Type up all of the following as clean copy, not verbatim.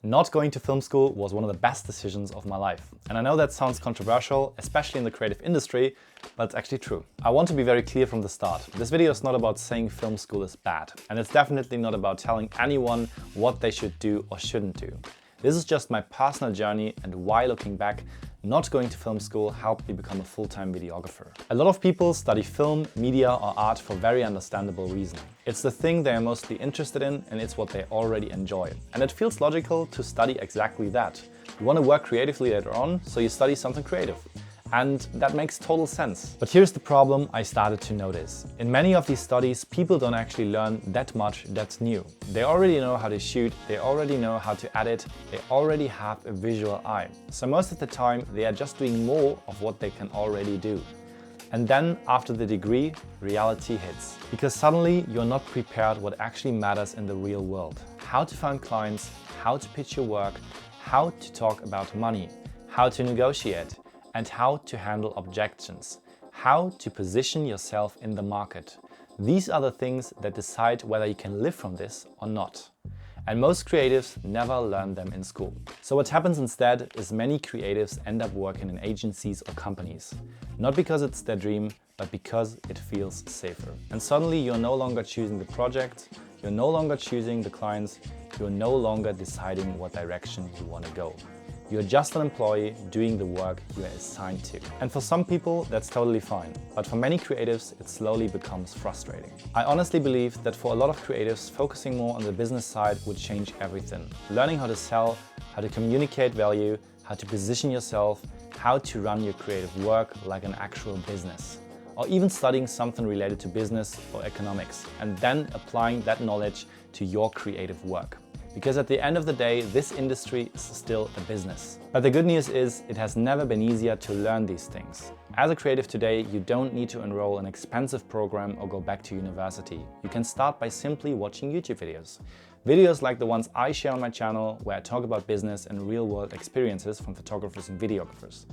Not going to film school was one of the best decisions of my life. And I know that sounds controversial, especially in the creative industry, but it's actually true. I want to be very clear from the start. This video is not about saying film school is bad. And it's definitely not about telling anyone what they should do or shouldn't do. This is just my personal journey and why, looking back, not going to film school helped me become a full-time videographer. A lot of people study film, media or art for very understandable reason. It's the thing they are mostly interested in and it's what they already enjoy. And it feels logical to study exactly that. You want to work creatively later on, so you study something creative. And that makes total sense. But here's the problem I started to notice. In many of these studies, people don't actually learn that much that's new. They already know how to shoot, they already know how to edit, they already have a visual eye. So most of the time, they are just doing more of what they can already do. And then, after the degree, reality hits. Because suddenly, you're not prepared what actually matters in the real world. How to find clients, how to pitch your work, how to talk about money, how to negotiate, and how to handle objections, how to position yourself in the market. These are the things that decide whether you can live from this or not. And most creatives never learn them in school. So what happens instead is many creatives end up working in agencies or companies. Not because it's their dream, but because it feels safer. And suddenly you're no longer choosing the project, you're no longer choosing the clients, you're no longer deciding what direction you want to go. You're just an employee doing the work you are assigned to. And for some people, that's totally fine. But for many creatives, it slowly becomes frustrating. I honestly believe that for a lot of creatives, focusing more on the business side would change everything. Learning how to sell, how to communicate value, how to position yourself, how to run your creative work like an actual business. Or even studying something related to business or economics, and then applying that knowledge to your creative work. Because at the end of the day, this industry is still a business. But the good news is, it has never been easier to learn these things. As a creative today, you don't need to enroll an expensive program or go back to university. You can start by simply watching YouTube videos. Videos like the ones I share on my channel, where I talk about business and real-world experiences from photographers and videographers.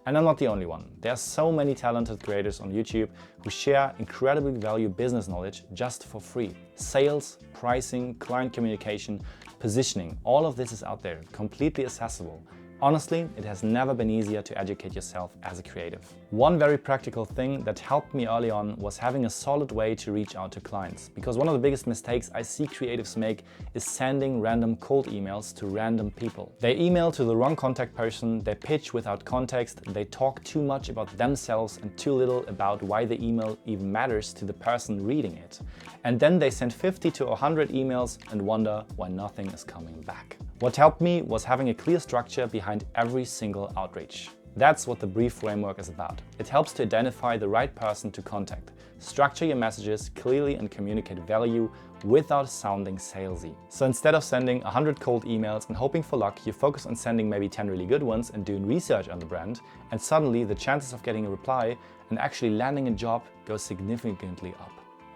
And I'm not the only one. There are so many talented creators on YouTube who share incredibly valuable business knowledge just for free. Sales, pricing, client communication, positioning, all of this is out there, completely accessible. Honestly, it has never been easier to educate yourself as a creative. One very practical thing that helped me early on was having a solid way to reach out to clients. Because one of the biggest mistakes I see creatives make is sending random cold emails to random people. They email to the wrong contact person, they pitch without context, they talk too much about themselves and too little about why the email even matters to the person reading it. And then they send 50 to 100 emails and wonder why nothing is coming back. What helped me was having a clear structure behind every single outreach. That's what the brief framework is about. It helps to identify the right person to contact, structure your messages clearly and communicate value without sounding salesy. So instead of sending 100 cold emails and hoping for luck, you focus on sending maybe 10 really good ones and doing research on the brand, and suddenly the chances of getting a reply and actually landing a job go significantly up.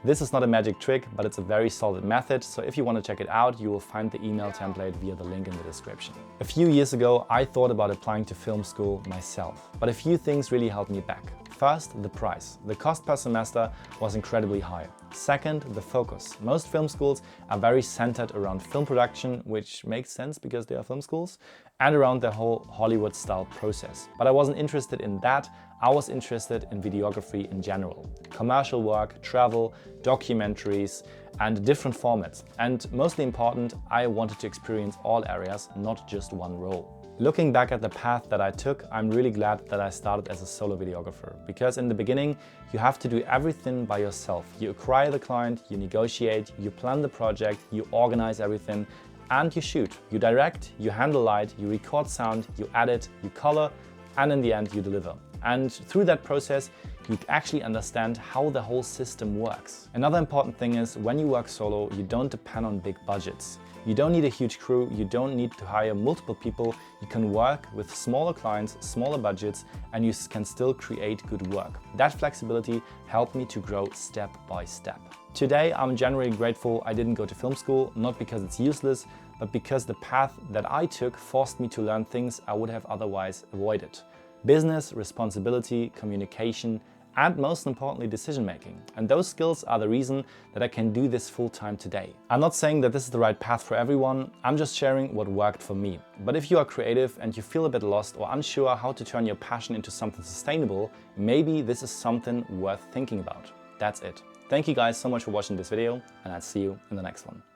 This is not a magic trick, but it's a very solid method, so if you want to check it out, you will find the email template via the link in the description. A few years ago, I thought about applying to film school myself, but a few things really held me back. First, the price. The cost per semester was incredibly high. Second, the focus. Most film schools are very centered around film production, which makes sense because they are film schools, and around the whole Hollywood-style process. But I wasn't interested in that. I was interested in videography in general. Commercial work, travel, documentaries, and different formats. And mostly important, I wanted to experience all areas, not just one role. Looking back at the path that I took, I'm really glad that I started as a solo videographer, because in the beginning, you have to do everything by yourself. You acquire the client, you negotiate, you plan the project, you organize everything, and you shoot. You direct, you handle light, you record sound, you edit, you color, and in the end, you deliver. And through that process, you actually understand how the whole system works. Another important thing is, when you work solo, you don't depend on big budgets. You don't need a huge crew, you don't need to hire multiple people, you can work with smaller clients, smaller budgets, and you can still create good work. That flexibility helped me to grow step by step. Today, I'm genuinely grateful I didn't go to film school, not because it's useless, but because the path that I took forced me to learn things I would have otherwise avoided. Business, responsibility, communication, and most importantly, decision making. And those skills are the reason that I can do this full time today. I'm not saying that this is the right path for everyone, I'm just sharing what worked for me. But if you are creative and you feel a bit lost or unsure how to turn your passion into something sustainable, maybe this is something worth thinking about. That's it. Thank you guys so much for watching this video, and I'll see you in the next one.